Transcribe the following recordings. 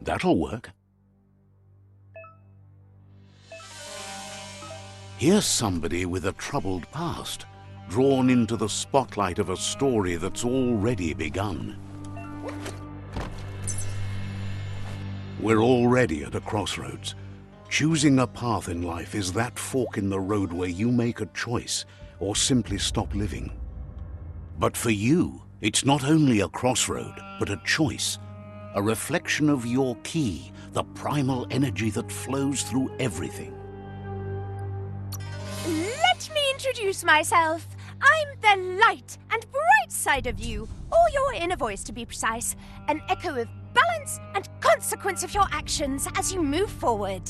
That'll work. Here's somebody with a troubled past, drawn into the spotlight of a story that's already begun. We're already at a crossroads. Choosing a path in life is that fork in the road where you make a choice or simply stop living. But for you, it's not only a crossroad, but a choice, a reflection of your key, the primal energy that flows through everything. Let me introduce myself. I'm the light and bright side of you, or your inner voice to be precise, an echo of balance and consequence of your actions as you move forward.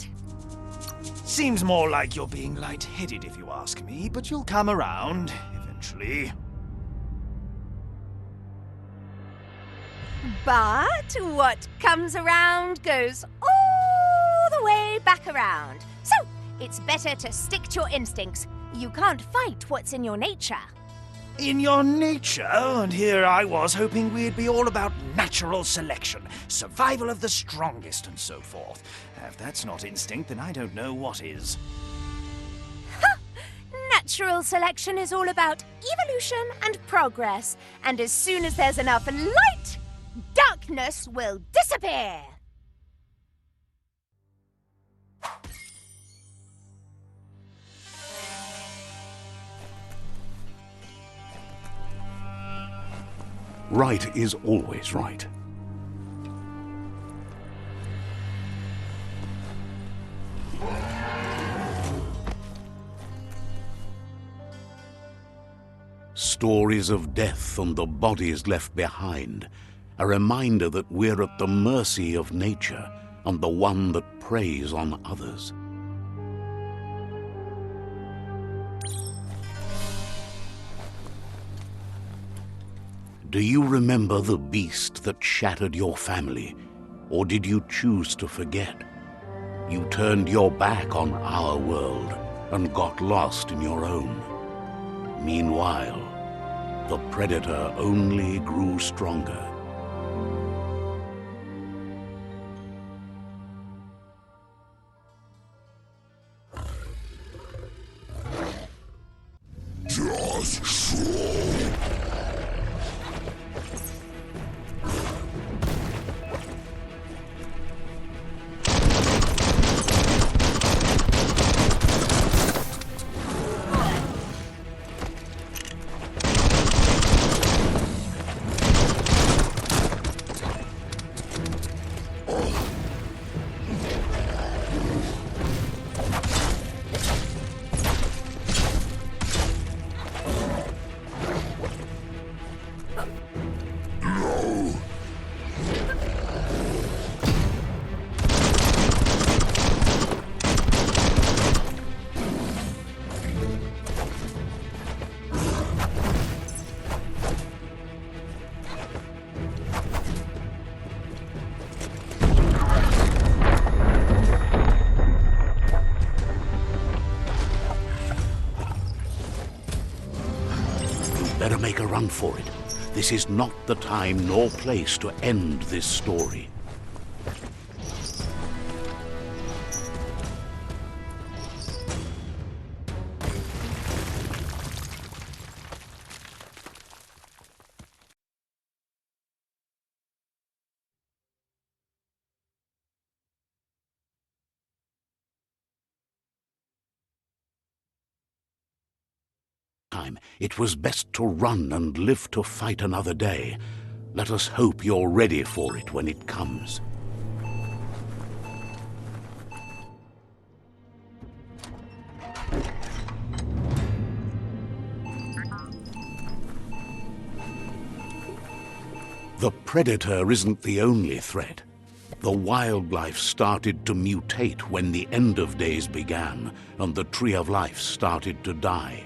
Seems more like you're being light-headed if you ask me, but you'll come around eventually. But what comes around goes all the way back around. So, it's better to stick to your instincts. You can't fight what's in your nature. In your nature, and here I was hoping we'd be all about natural selection, survival of the strongest and so forth. If that's not instinct, then I don't know what is. Natural selection is all about evolution and progress, and as soon as there's enough light, darkness will disappear. Right is always right. Stories of death and the bodies left behind, a reminder that we're at the mercy of nature and the one that preys on others. Do you remember the beast that shattered your family, or did you choose to forget? You turned your back on our world and got lost in your own. Meanwhile, the predator only grew stronger. Better make a run for it. This is not the time nor place to end this story. It was best to run and live to fight another day. Let us hope you're ready for it when it comes. The predator isn't the only threat. The wildlife started to mutate when the end of days began, and the tree of life started to die.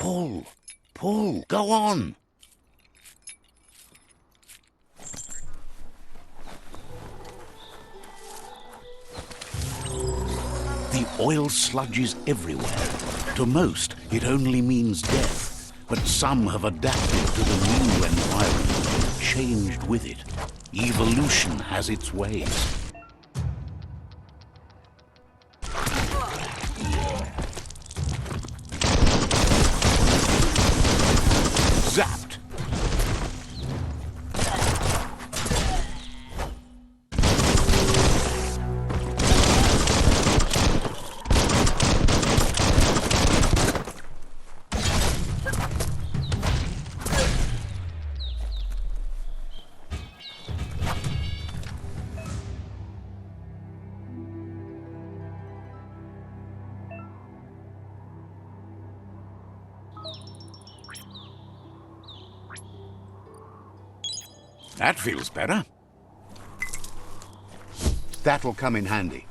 Pull! Pull! Go on! The oil sludges everywhere. To most, it only means death, but some have adapted to the new environment and changed with it. Evolution has its ways. Zapped! That feels better. That'll come in handy.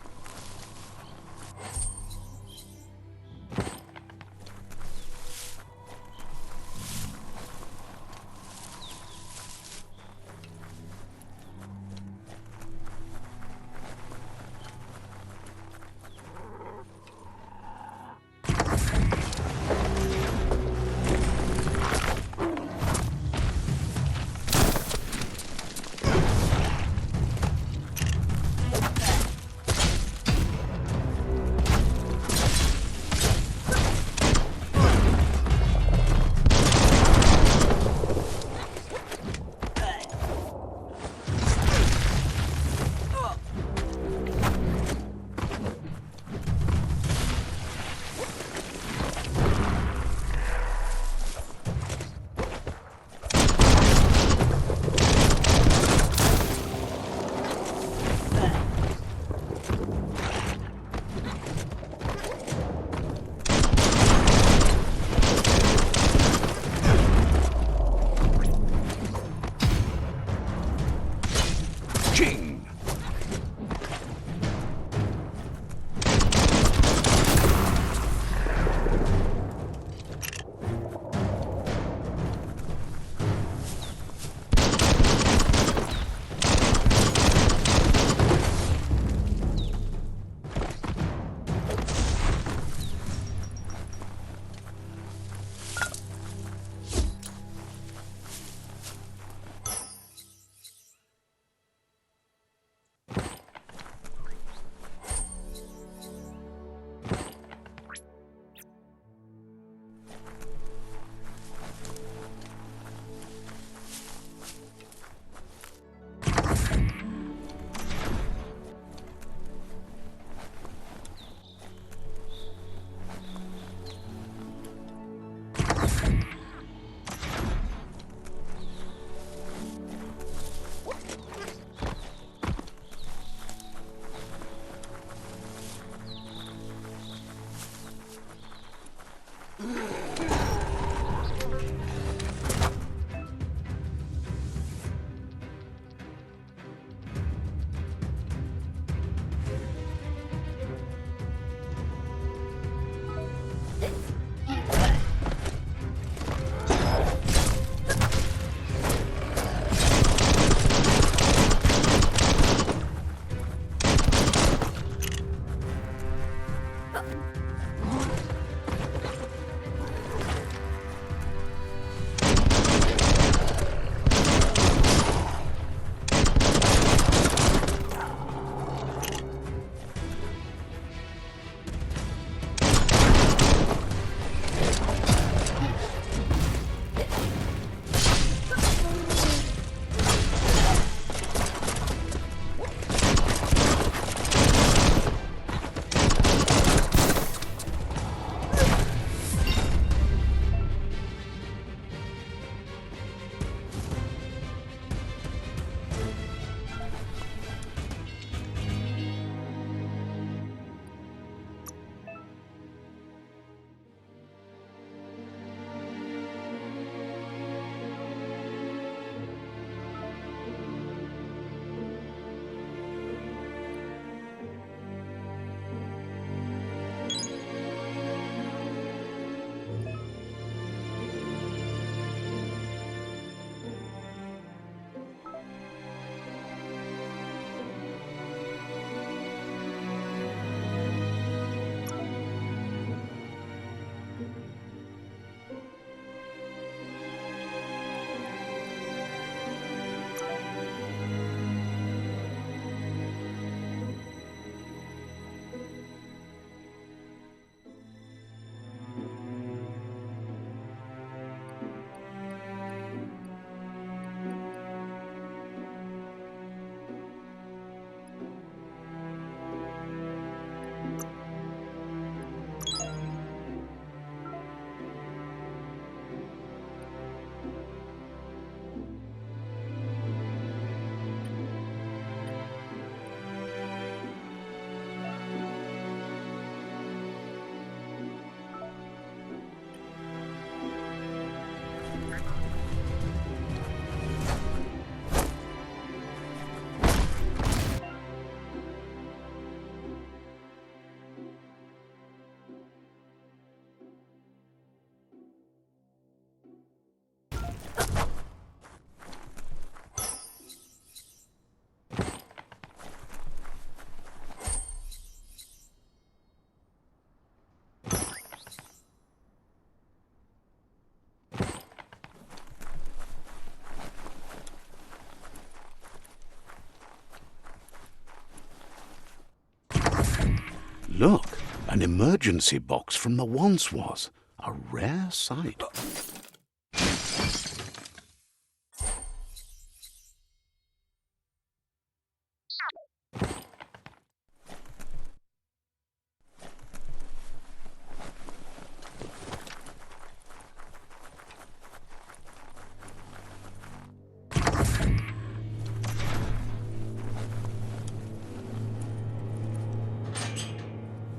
Look, an emergency box from the once was. A rare sight.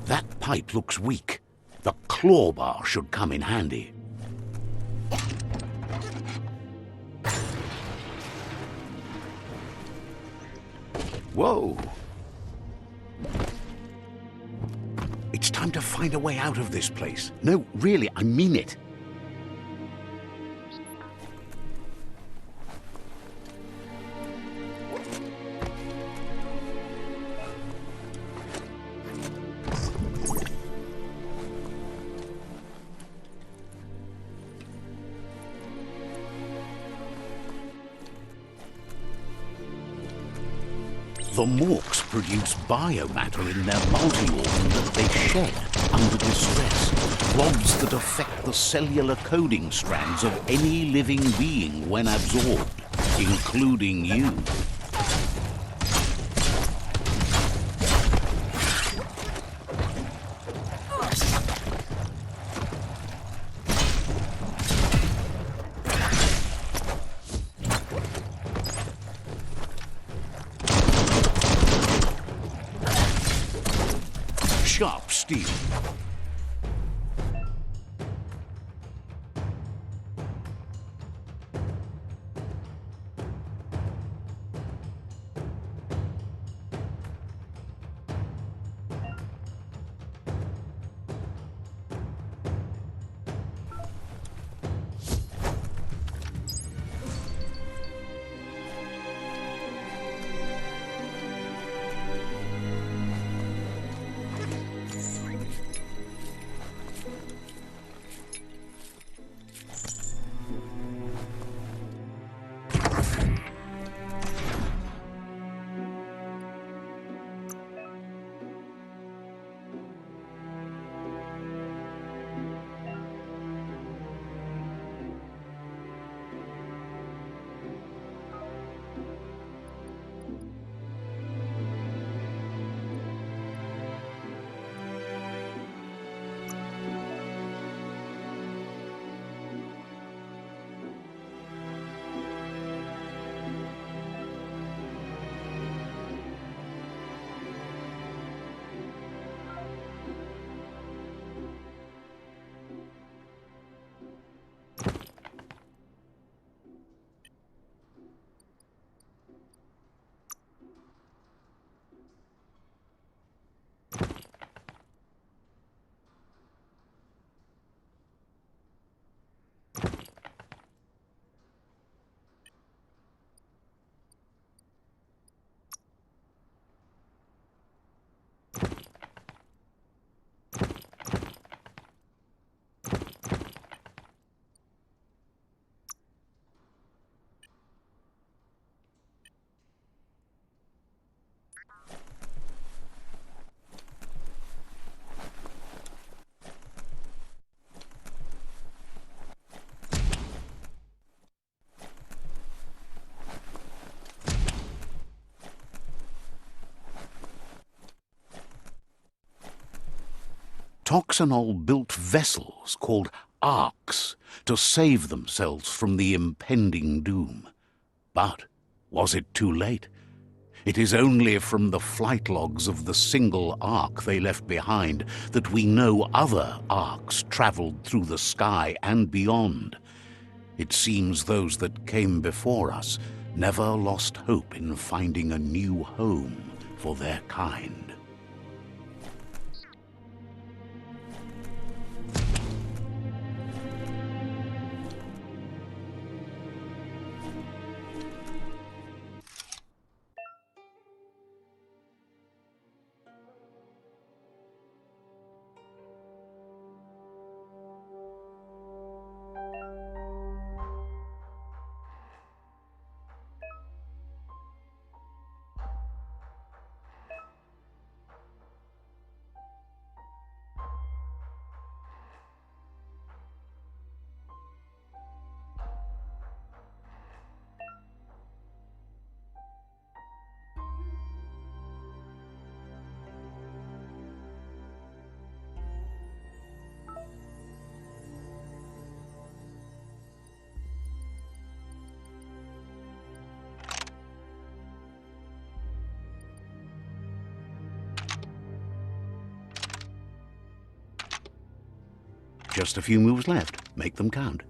That pipe looks weak. The claw bar should come in handy. Whoa! It's time to find a way out of this place. No, really, I mean it. The morks produce biomatter in their multi-organ that they shed under distress, rods that affect the cellular coding strands of any living being when absorbed, including you. Sharp steel. Toxanol built vessels called arks to save themselves from the impending doom. But was it too late? It is only from the flight logs of the single ark they left behind that we know other arks traveled through the sky and beyond. It seems those that came before us never lost hope in finding a new home for their kind. Just a few moves left. Make them count.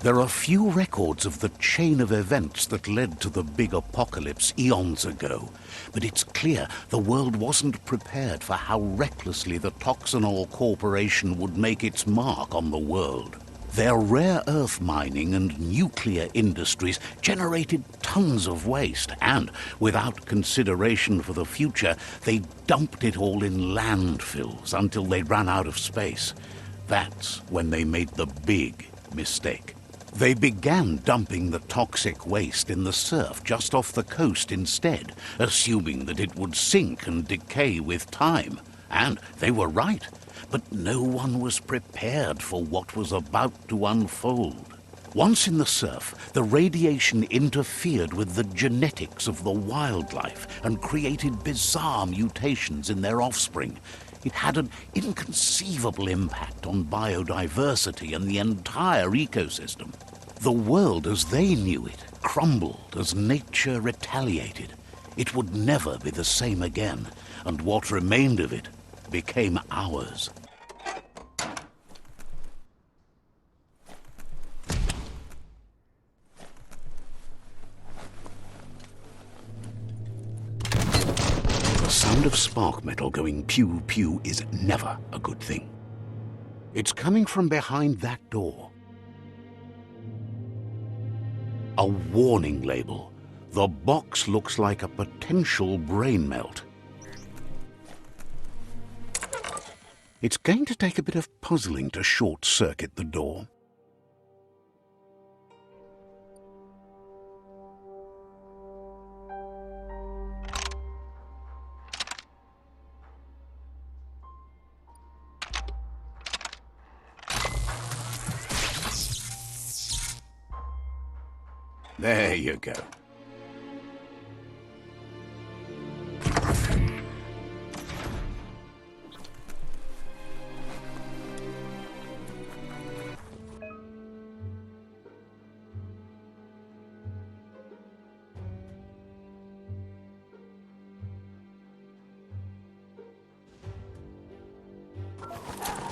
There are few records of the chain of events that led to the big apocalypse eons ago, but it's clear the world wasn't prepared for how recklessly the Toxanol Corporation would make its mark on the world. Their rare earth mining and nuclear industries generated tons of waste, and without consideration for the future, they dumped it all in landfills until they ran out of space. That's when they made the big mistake. They began dumping the toxic waste in the surf just off the coast instead, assuming that it would sink and decay with time. And they were right, but no one was prepared for what was about to unfold. Once in the surf, the radiation interfered with the genetics of the wildlife and created bizarre mutations in their offspring. It had an inconceivable impact on biodiversity and the entire ecosystem. The world as they knew it crumbled as nature retaliated. It would never be the same again, and what remained of it became ours. The sound of spark metal going pew-pew is never a good thing. It's coming from behind that door. A warning label. The box looks like a potential brain melt. It's going to take a bit of puzzling to short-circuit the door. There you go.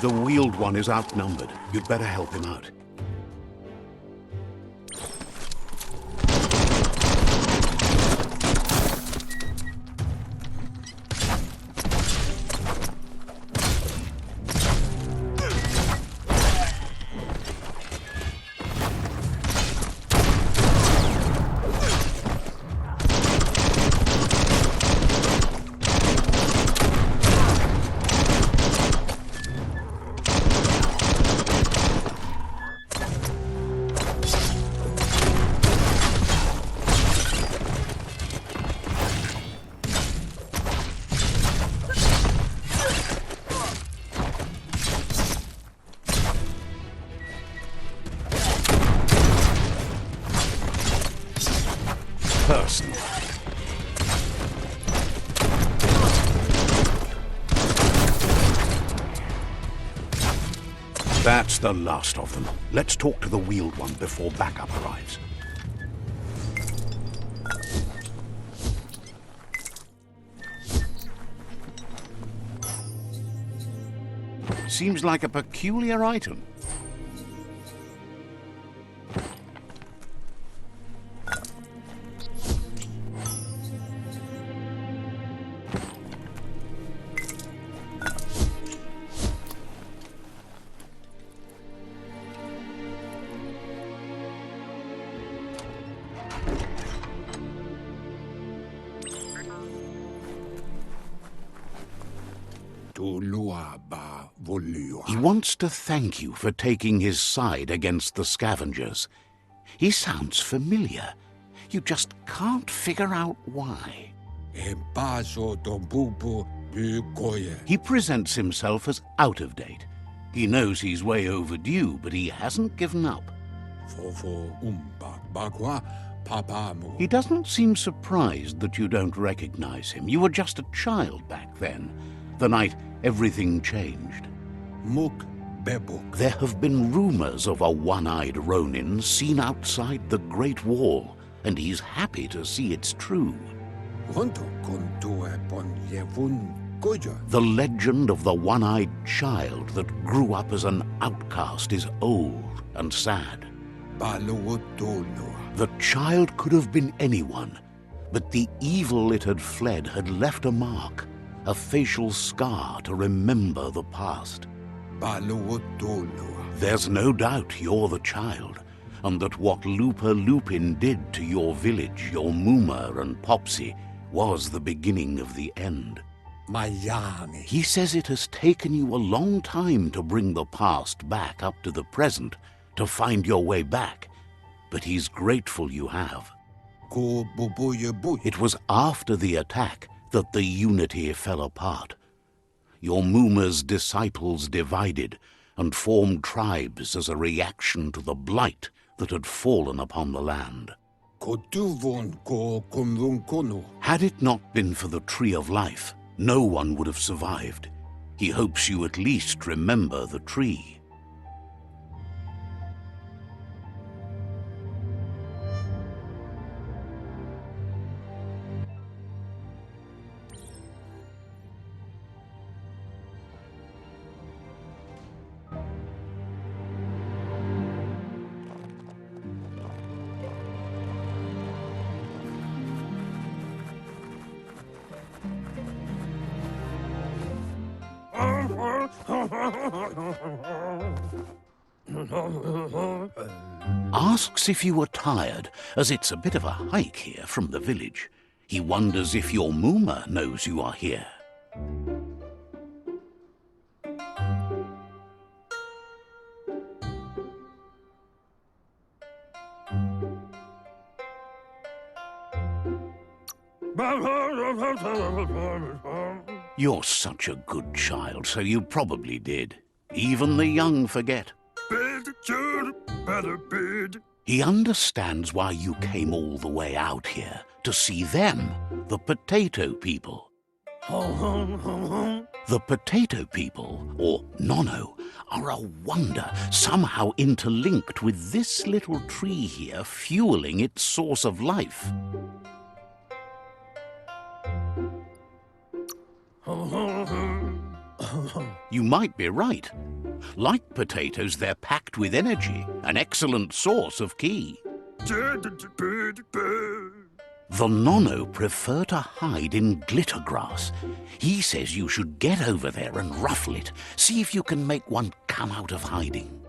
The wheeled one is outnumbered. You'd better help him out. Person. That's the last of them. Let's talk to the wheeled one before backup arrives. Seems like a peculiar item. Tuluaba. He wants to thank you for taking his side against the scavengers. He sounds familiar. You just can't figure out why. He presents himself as out of date. He knows he's way overdue, but he hasn't given up. He doesn't seem surprised that you don't recognize him. You were just a child back then, the night everything changed. There have been rumors of a one-eyed Ronin seen outside the Great Wall, and he's happy to see it's true. The legend of the one-eyed child that grew up as an outcast is old and sad. The child could have been anyone, but the evil it had fled had left a mark, a facial scar to remember the past. There's no doubt you're the child, and that what Lupa Lupin did to your village, your Muma and Popsy, was the beginning of the end. He says it has taken you a long time to bring the past back up to the present, to find your way back, but he's grateful you have. It was after the attack that the unity fell apart. Your Muma's disciples divided and formed tribes as a reaction to the blight that had fallen upon the land. Had it not been for the Tree of Life, no one would have survived. He hopes you at least remember the tree. Asks if you are tired, as it's a bit of a hike here from the village. He wonders if your Muma knows you are here. You're such a good child, so you probably did. Even the young forget. He understands why you came all the way out here, to see them, the potato people. The potato people, or Nono, are a wonder, somehow interlinked with this little tree here fueling its source of life. You might be right. Like potatoes, they're packed with energy, an excellent source of ki. The Nono prefer to hide in glitter grass. He says you should get over there and ruffle it. See if you can make one come out of hiding.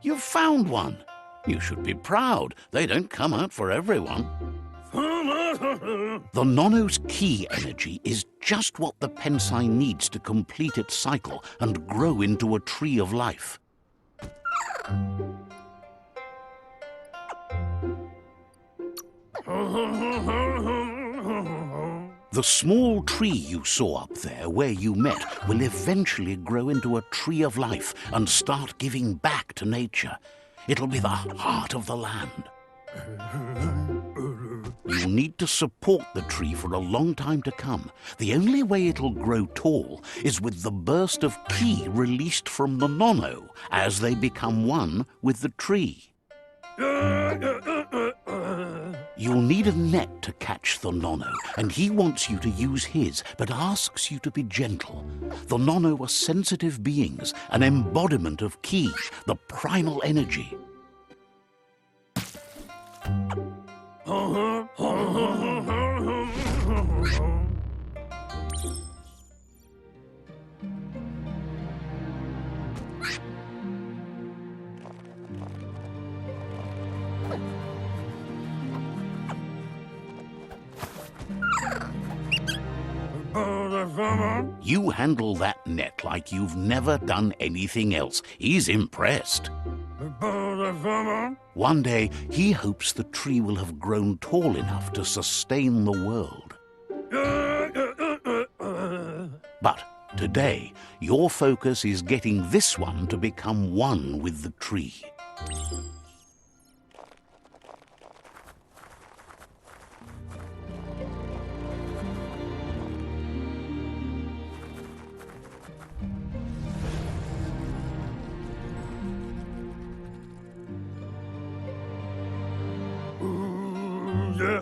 You've found one. You should be proud. They don't come out for everyone. The Nono's ki energy is just what the Pensai needs to complete its cycle and grow into a tree of life. The small tree you saw up there where you met will eventually grow into a tree of life and start giving back to nature. It'll be the heart of the land. You'll need to support the tree for a long time to come. The only way it'll grow tall is with the burst of ki released from the Nono as they become one with the tree. You'll need a net to catch the Nono, and he wants you to use his, but asks you to be gentle. The Nono are sensitive beings, an embodiment of ki, the primal energy. You handle that net like you've never done anything else. He's impressed. One day, he hopes the tree will have grown tall enough to sustain the world. But today, your focus is getting this one to become one with the tree.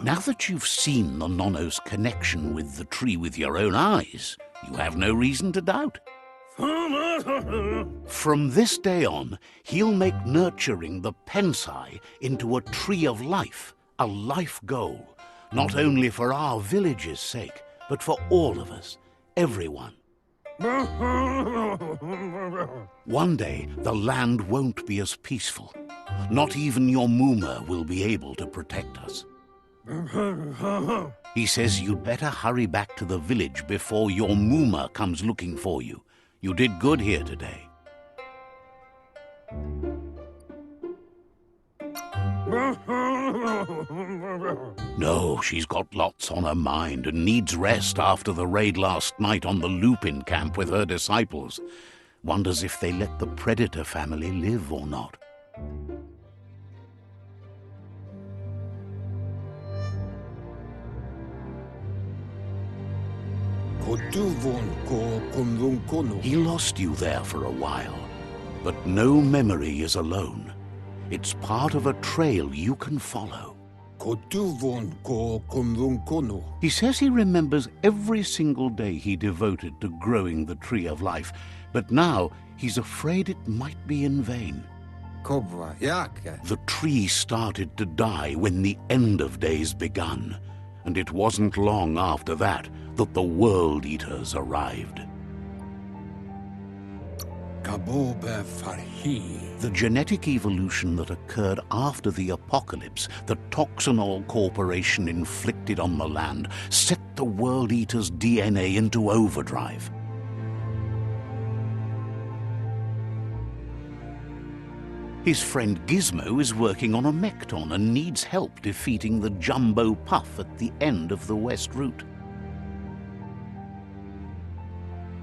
Now that you've seen the Nono's connection with the tree with your own eyes, you have no reason to doubt. From this day on, he'll make nurturing the pensai into a tree of life, a life goal, not only for our village's sake, but for all of us, everyone. One day, the land won't be as peaceful. Not even your Muma will be able to protect us. He says you'd better hurry back to the village before your Muma comes looking for you. You did good here today. No, she's got lots on her mind and needs rest after the raid last night on the Lupin camp with her disciples. Wonders if they let the Predator family live or not. He lost you there for a while, but no memory is alone. It's part of a trail you can follow. He says he remembers every single day he devoted to growing the tree of life, but now he's afraid it might be in vain. The tree started to die when the end of days begun, and it wasn't long after that that the World Eaters arrived. The genetic evolution that occurred after the apocalypse that Toxanol Corporation inflicted on the land set the World Eaters' DNA into overdrive. His friend Gizmo is working on a Mekton and needs help defeating the Jumbo Puff at the end of the West Route.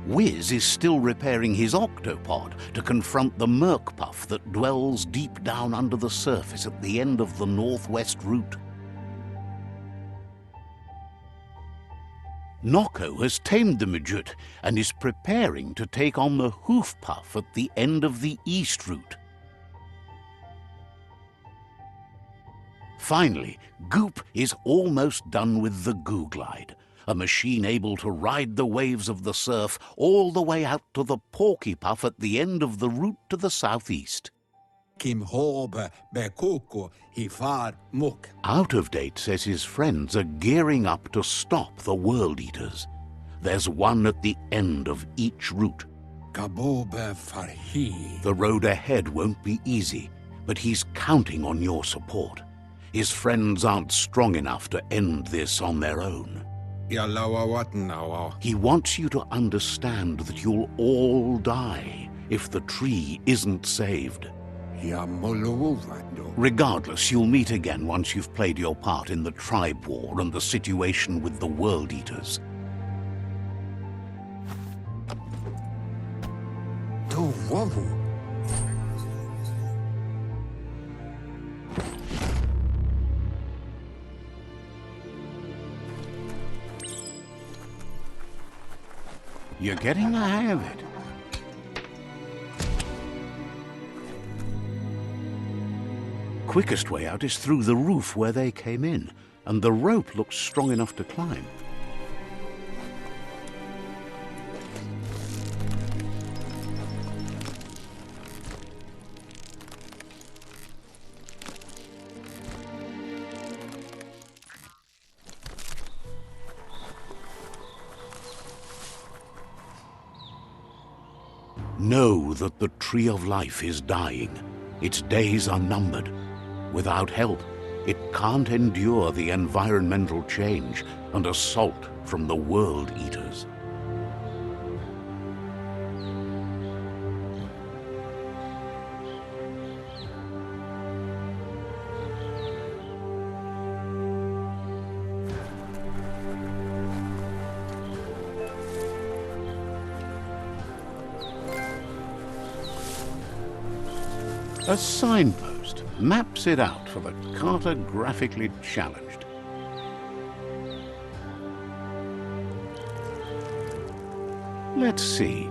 Wiz is still repairing his octopod to confront the Merc Puff that dwells deep down under the surface at the end of the Northwest Route. Nocco has tamed the Midget and is preparing to take on the Hoof Puff at the end of the East Route. Finally, Goop is almost done with the Googlide, a machine able to ride the waves of the surf all the way out to the Porky Puff at the end of the route to the southeast. Out of Date says his friends are gearing up to stop the World Eaters. There's one at the end of each route. The road ahead won't be easy, but he's counting on your support. His friends aren't strong enough to end this on their own. He wants you to understand that you'll all die if the tree isn't saved. Regardless, you'll meet again once you've played your part in the tribe war and the situation with the World Eaters. You're getting the hang of it. Quickest way out is through the roof where they came in, and the rope looks strong enough to climb. Know that the Tree of Life is dying. Its days are numbered. Without help, it can't endure the environmental change and assault from the World Eaters. A signpost maps it out for the cartographically challenged. Let's see.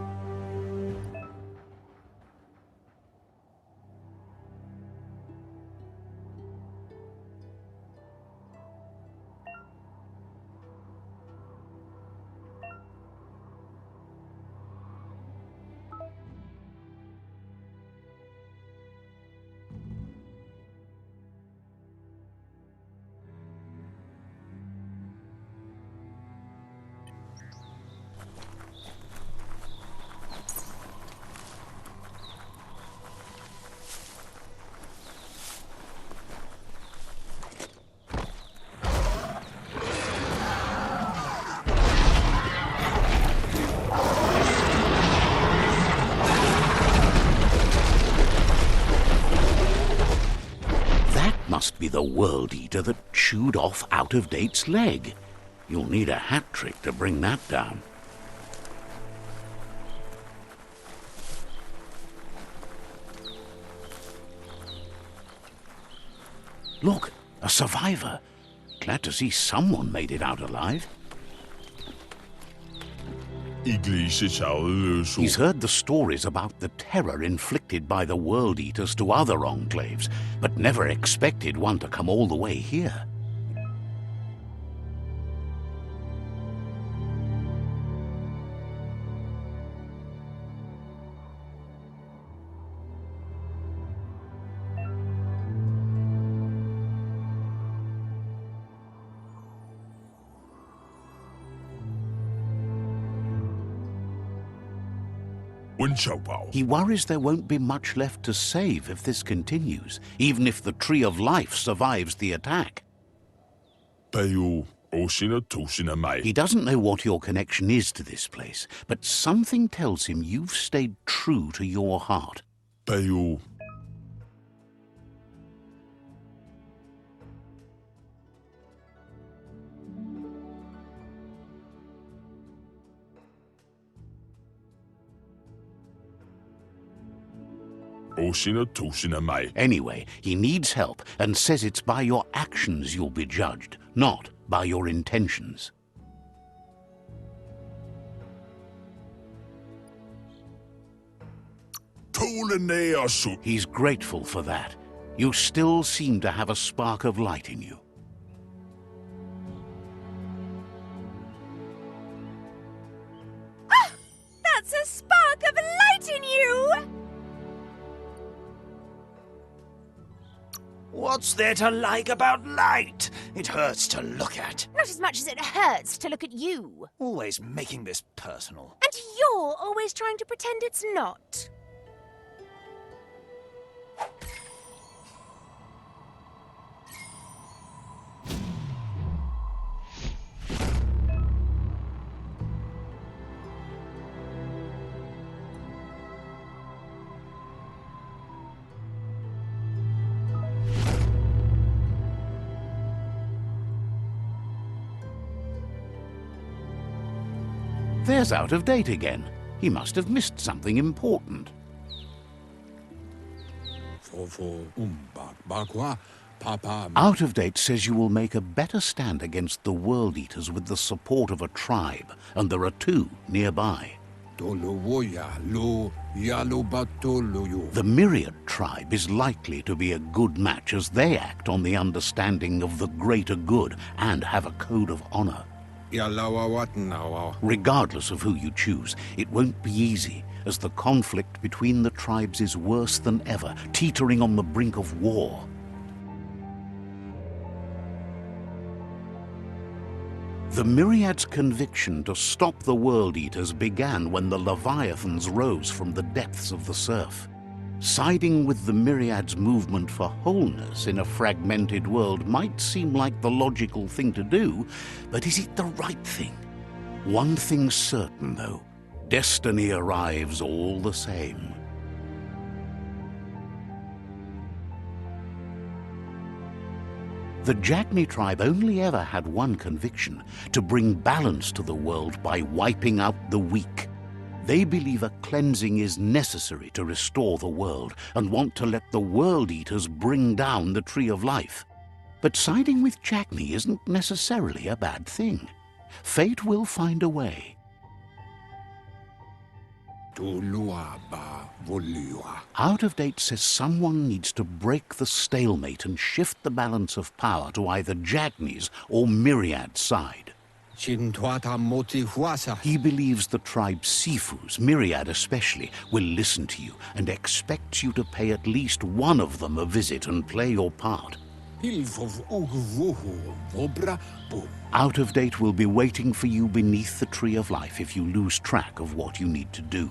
Must be the World Eater that chewed off Out-of-Date's leg. You'll need a hat trick to bring that down. Look, a survivor. Glad to see someone made it out alive. He's heard the stories about the terror inflicted by the World Eaters to other enclaves, but never expected one to come all the way here. He worries there won't be much left to save if this continues, even if the Tree of Life survives the attack. He doesn't know what your connection is to this place, but something tells him you've stayed true to your heart. Anyway, he needs help and says it's by your actions you'll be judged, not by your intentions. He's grateful for that. You still seem to have a spark of light in you. Ah! That's a spark of light in you! What's there to like about light? It hurts to look at. Not as much as it hurts to look at you. Always making this personal. And you're always trying to pretend it's not. There's Out of Date again. He must have missed something important. Out of Date says you will make a better stand against the World Eaters with the support of a tribe, and there are two nearby. The Myriad tribe is likely to be a good match as they act on the understanding of the greater good and have a code of honor. Regardless of who you choose, it won't be easy, as the conflict between the tribes is worse than ever, teetering on the brink of war. The Myriad's conviction to stop the World Eaters began when the Leviathans rose from the depths of the surf. Siding with the Myriad's movement for wholeness in a fragmented world might seem like the logical thing to do, but is it the right thing? One thing's certain, though. Destiny arrives all the same. The Jagni tribe only ever had one conviction: to bring balance to the world by wiping out the weak. They believe a cleansing is necessary to restore the world and want to let the world eaters bring down the tree of life. But siding with Jackney isn't necessarily a bad thing. Fate will find a way. Out of Date says someone needs to break the stalemate and shift the balance of power to either Jackney's or Myriad's side. He believes the tribe Sifus, Myriad especially, will listen to you and expects you to pay at least one of them a visit and play your part. Out of Date will be waiting for you beneath the Tree of Life if you lose track of what you need to do.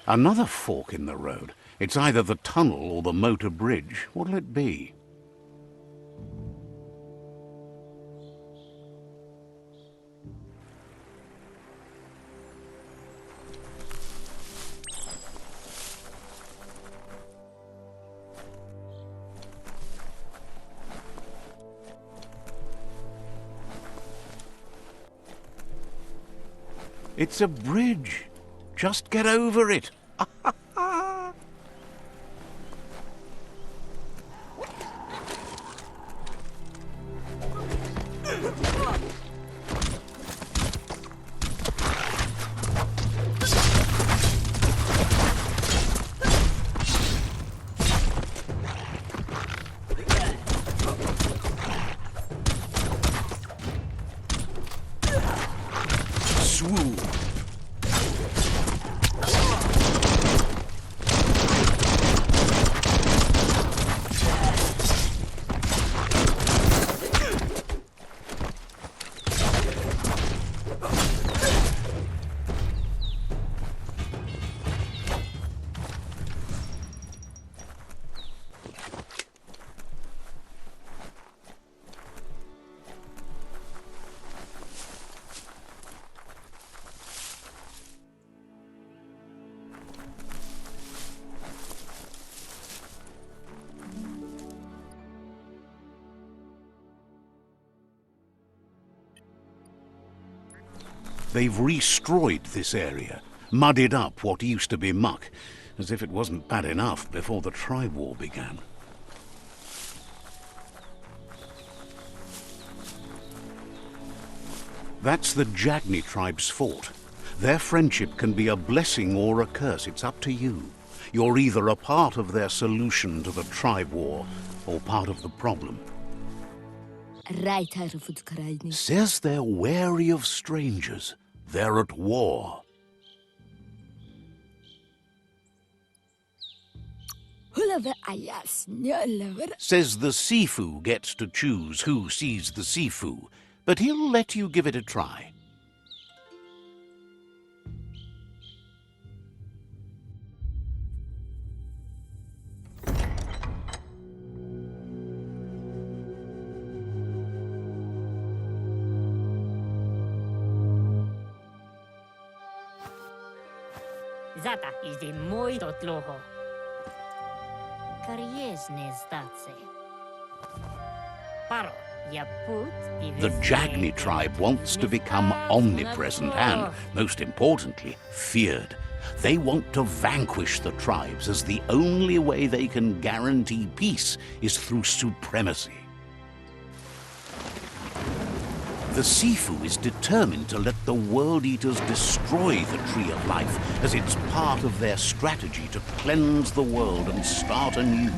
Another fork in the road. It's either the tunnel or the motor bridge. What'll it be? It's a bridge. Just get over it. Swoop. They've destroyed this area, muddied up what used to be muck, as if it wasn't bad enough before the tribe war began. That's the Jagni tribe's fort. Their friendship can be a blessing or a curse. It's up to you. You're either a part of their solution to the tribe war or part of the problem. Says they're wary of strangers. They're at war. Says the Sifu gets to choose who sees the Sifu, but he'll let you give it a try. Zata idzie mój to tloho. Kariesne stace. Paro, ja put i The Jagni tribe wants to become omnipresent and, most importantly, feared. They want to vanquish the tribes, as the only way they can guarantee peace is through supremacy. The Sifu is determined to let the World Eaters destroy the Tree of Life, as it's part of their strategy to cleanse the world and start anew.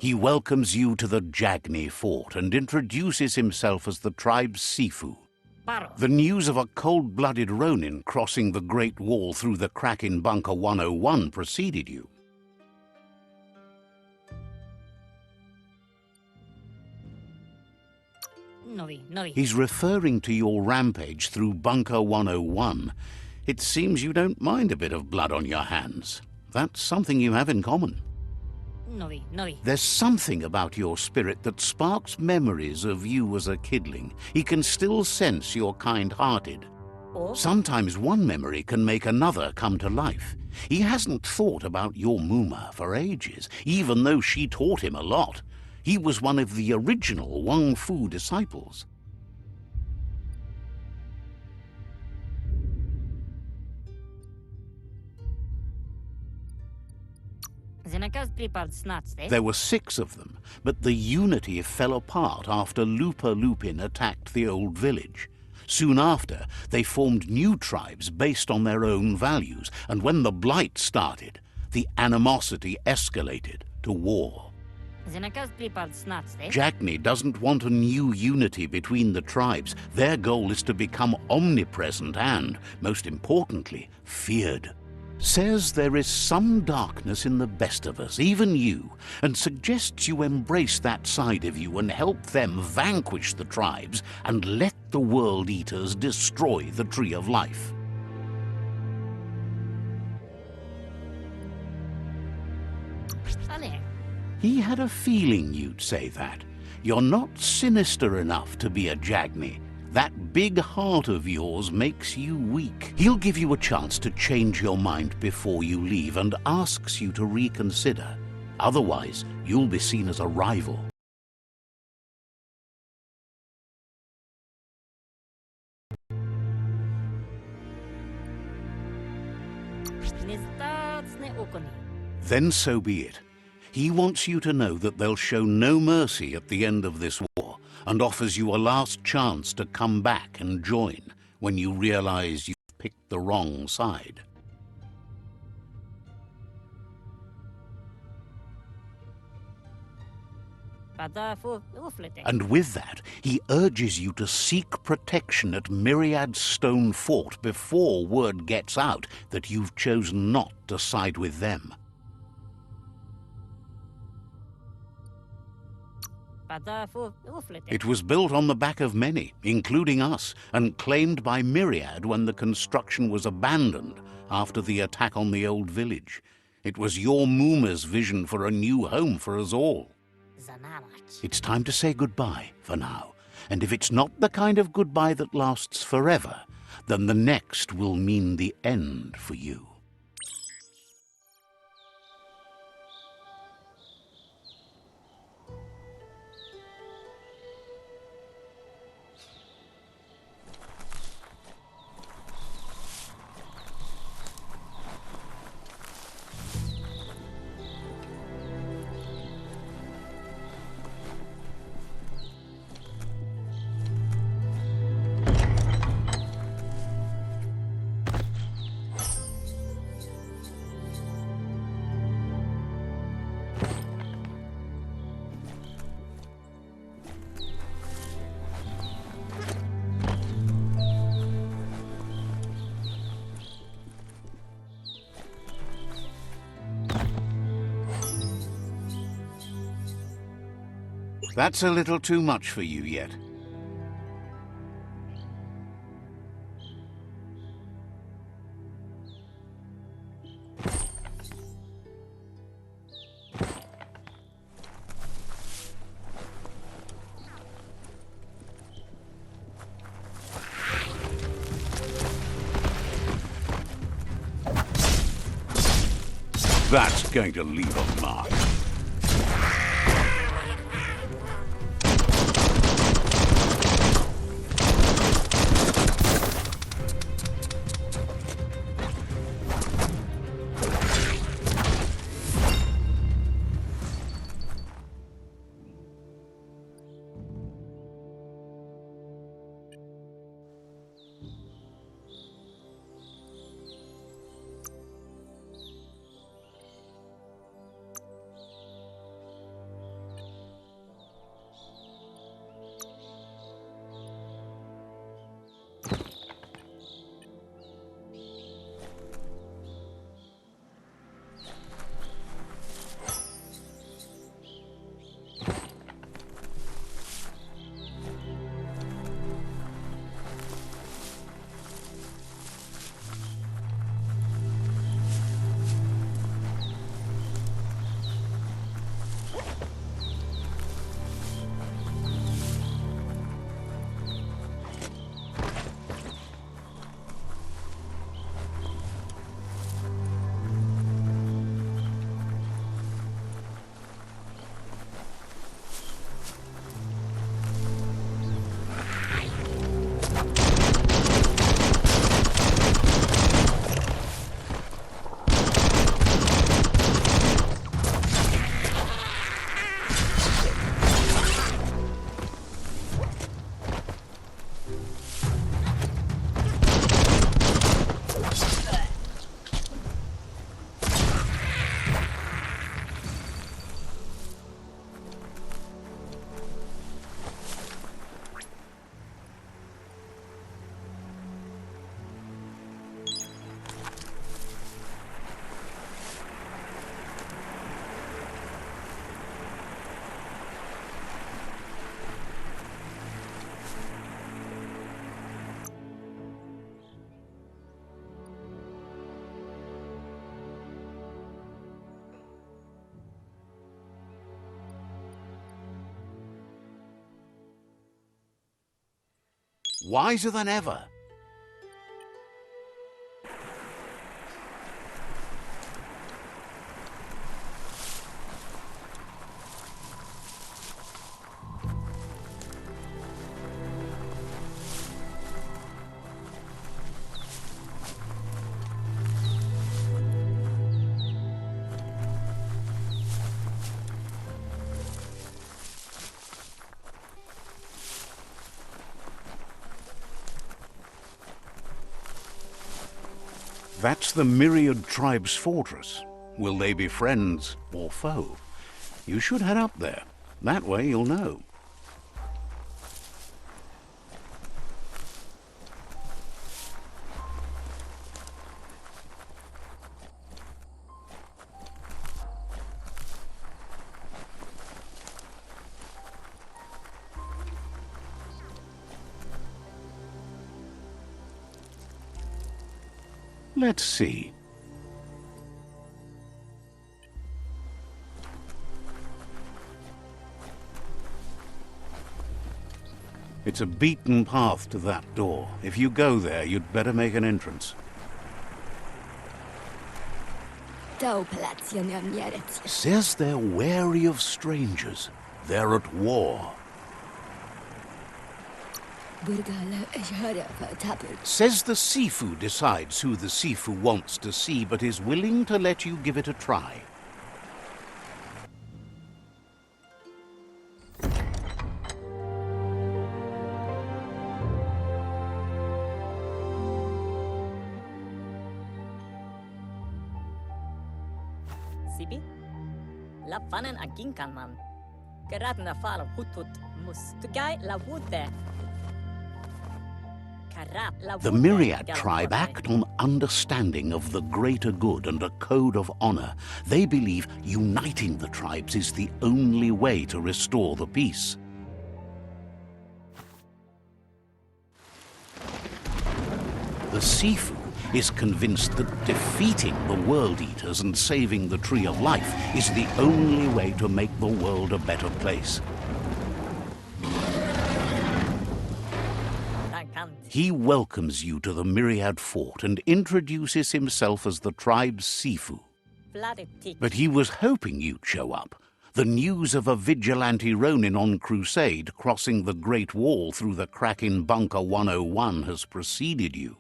He welcomes you to the Jagni fort and introduces himself as the tribe's Sifu. The news of a cold-blooded Ronin crossing the Great Wall through the crack in Bunker 101 preceded you. He's referring to your rampage through Bunker 101. It seems you don't mind a bit of blood on your hands. That's something you have in common. There's something about your spirit that sparks memories of you as a kidling. He can still sense you're kind-hearted. Sometimes one memory can make another come to life. He hasn't thought about your Muma for ages, even though she taught him a lot. He was one of the original Wang Fu disciples. There were 6 of them, but the unity fell apart after Lupa Lupin attacked the old village. Soon after, they formed new tribes based on their own values, and when the Blight started, the animosity escalated to war. Jagni doesn't want a new unity between the tribes. Their goal is to become omnipresent and, most importantly, feared. Says there is some darkness in the best of us, even you, and suggests you embrace that side of you and help them vanquish the tribes and let the World Eaters destroy the Tree of Life. He had a feeling you'd say that. You're not sinister enough to be a Jagni. That big heart of yours makes you weak. He'll give you a chance to change your mind before you leave and asks you to reconsider. Otherwise, you'll be seen as a rival. Then so be it. He wants you to know that they'll show no mercy at the end of this war and offers you a last chance to come back and join when you realize you've picked the wrong side. And with that, he urges you to seek protection at Myriad's stone fort before word gets out that you've chosen not to side with them. It was built on the back of many, including us, and claimed by Myriad when the construction was abandoned after the attack on the old village. It was your Muma's vision for a new home for us all. It's time to say goodbye for now, and if it's not the kind of goodbye that lasts forever, then the next will mean the end for you. That's a little too much for you yet. That's going to leave a mark. Wiser than ever. That's the Myriad Tribe's fortress. Will they be friends or foe? You should head up there. That way you'll know. Let's see. It's a beaten path to that door. If you go there, you'd better make an entrance. Says they're wary of strangers. They're at war. Says the Sifu decides who the Sifu wants to see, but is willing to let you give it a try. Sibi? La fanen aginkan man. Gerat na fal hut mus. Tugai la wute. The Myriad tribe act on understanding of the greater good and a code of honor. They believe uniting the tribes is the only way to restore the peace. The Sifu is convinced that defeating the World Eaters and saving the Tree of Life is the only way to make the world a better place. He welcomes you to the Myriad Fort and introduces himself as the tribe's Sifu. But he was hoping you'd show up. The news of a vigilante Ronin on crusade crossing the Great Wall through the crack in Bunker 101 has preceded you.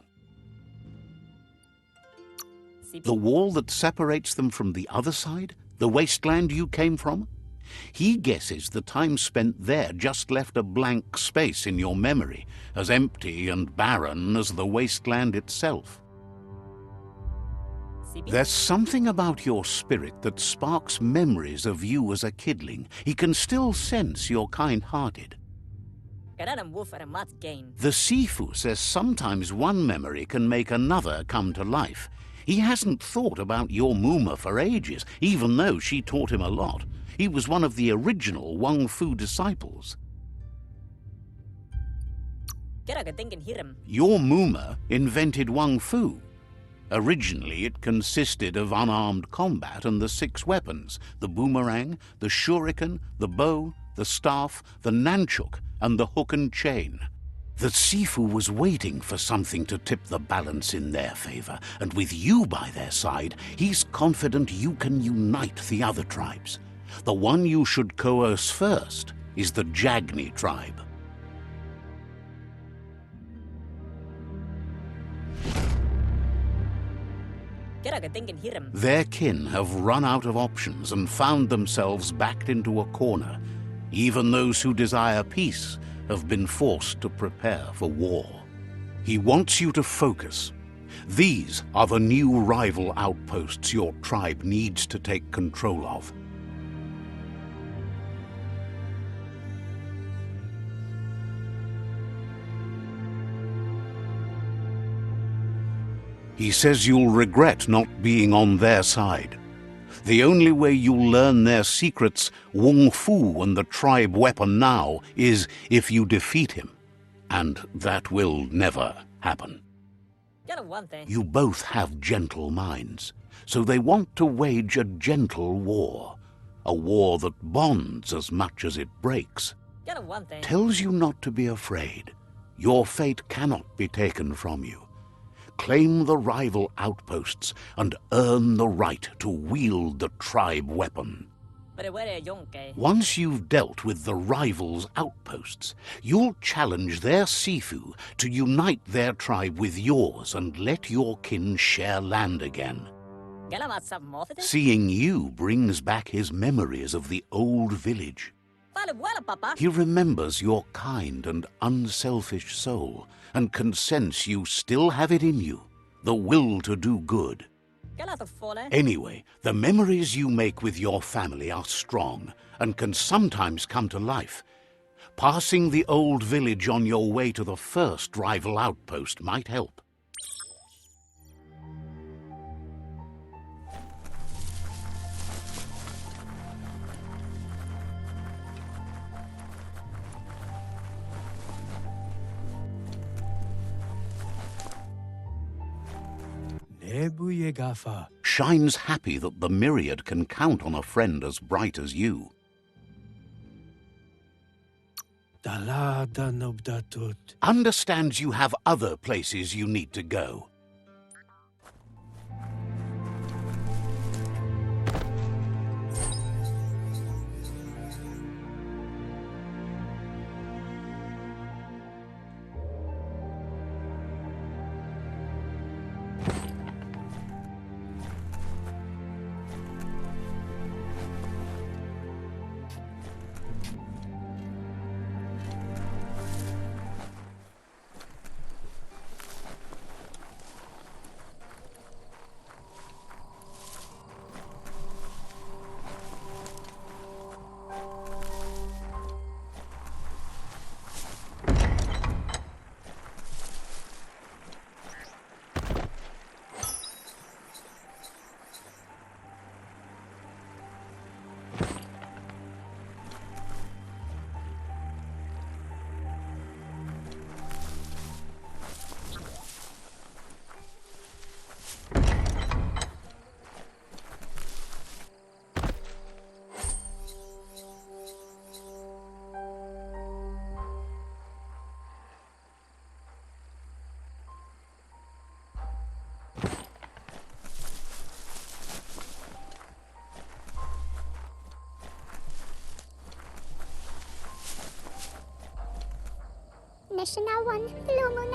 The wall that separates them from the other side? The wasteland you came from? He guesses the time spent there just left a blank space in your memory, as empty and barren as the wasteland itself. There's something about your spirit that sparks memories of you as a kidling. He can still sense you're kind-hearted. The Sifu says sometimes one memory can make another come to life. He hasn't thought about your Muma for ages, even though she taught him a lot. He was one of the original Wang Fu disciples. Your Muma invented Wang Fu. Originally, it consisted of unarmed combat and the 6 weapons: the boomerang, the shuriken, the bow, the staff, the nunchuk, and the hook and chain. The Sifu was waiting for something to tip the balance in their favor, and with you by their side, he's confident you can unite the other tribes. The one you should coerce first is the Jagni tribe. Their kin have run out of options and found themselves backed into a corner. Even those who desire peace have been forced to prepare for war. He wants you to focus. These are the new rival outposts your tribe needs to take control of. He says you'll regret not being on their side. The only way you'll learn their secrets, Wung Fu and the tribe weapon now, is if you defeat him. And that will never happen. You both have gentle minds, so they want to wage a gentle war. A war that bonds as much as it breaks. Tells you not to be afraid. Your fate cannot be taken from you. Claim the rival outposts and earn the right to wield the tribe weapon. Once you've dealt with the rivals' outposts, you'll challenge their Sifu to unite their tribe with yours and let your kin share land again. Seeing you brings back his memories of the old village. He remembers your kind and unselfish soul and can sense you still have it in you, the will to do good. Anyway, the memories you make with your family are strong and can sometimes come to life. Passing the old village on your way to the first rival outpost might help. Shines happy that the Myriad can count on a friend as bright as you. Understands you have other places you need to go.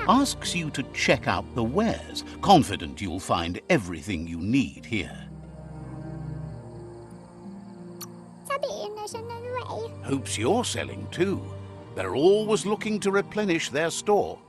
Asks you to check out the wares, confident you'll find everything you need here. Hopes you're selling too. They're always looking to replenish their store.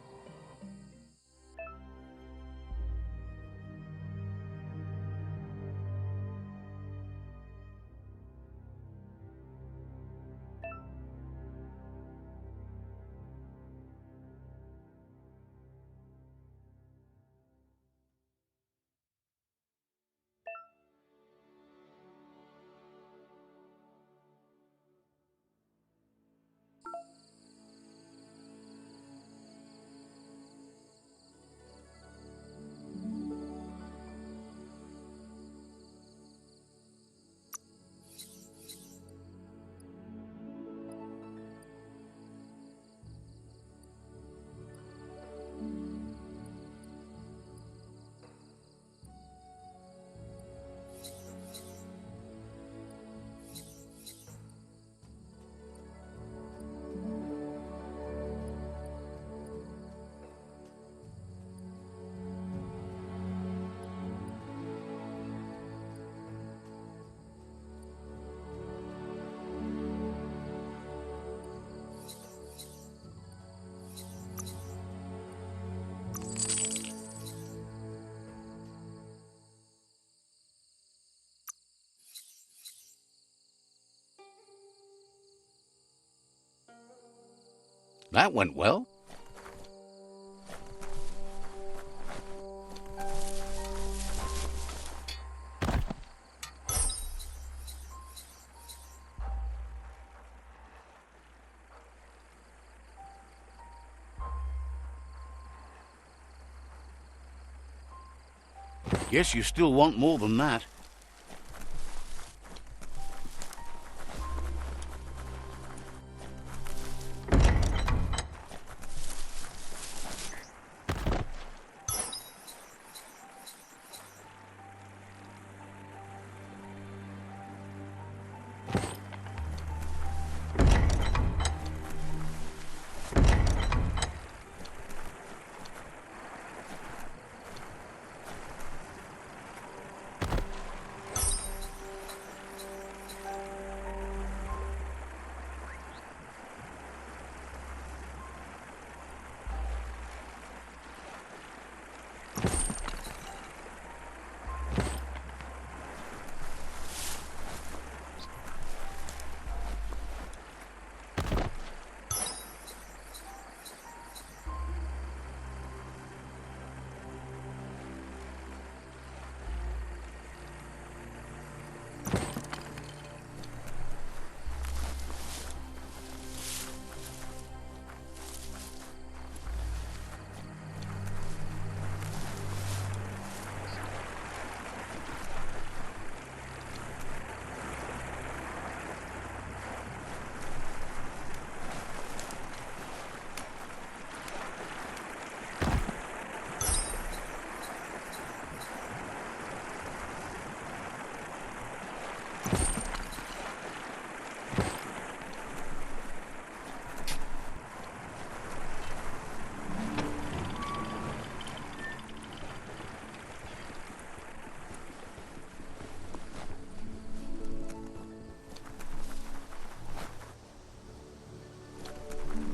That went well. Guess you still want more than that.